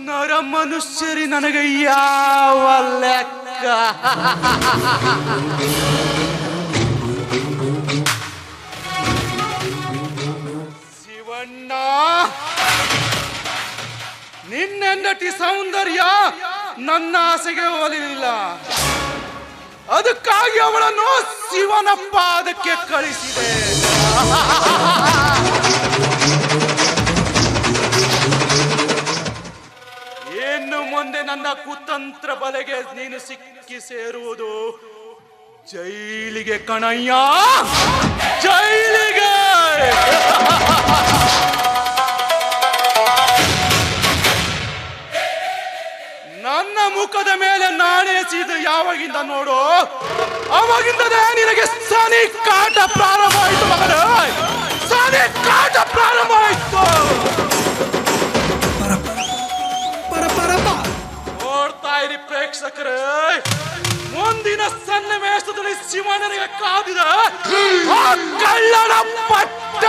ನರ ಮನುಷ್ಯರಿ ನನಗೆ ಯಾವ ಲೆಕ್ಕ? ಶಿವಣ್ಣ, ನಿನ್ನೆಂದಟಿ ಸೌಂದರ್ಯ ನನ್ನ ಆಸೆಗೆ ಒಲಿಲಿಲ್ಲ. ಅದಕ್ಕಾಗಿ ಅವಳನ್ನು ಶಿವನ ಪಾದಕ್ಕೆ ಕಳಿಸಿದೆ. ಇನ್ನು ಮುಂದೆ ನನ್ನ ಕುತಂತ್ರ ಬಲೆಗೆ ನೀನು ಸಿಕ್ಕಿ ಸೇರುವುದು ಜೈಲಿಗೆ ಕಣಯ್ಯ, ಜೈಲಿಗೆ. ನನ್ನ ಮುಖದ ಮೇಲೆ ನಾಣೇಸಿದ ಯಾವಾಗಿಂದ ನೋಡು, ಅವಾಗಿಂದಲೇ ನಿನಗೆ ಸನಿ ಕಾಟ ಪ್ರಾರಂಭ ಆಯಿತು ಮಗನ, ಸನಿ ಕಾಟ ಪ್ರಾರಂಭ ಆಯಿತು. ನೋಡ್ತಾ ಇರಿ ಪ್ರೇಕ್ಷಕರೇ, ಮುಂದಿನ ಸನ್ನಿವೇಶದಲ್ಲಿ ಶಿವನಿಗೆ ಕಾದಿದ ಆ ಕಳ್ಳನ ಪಟ್ಟ.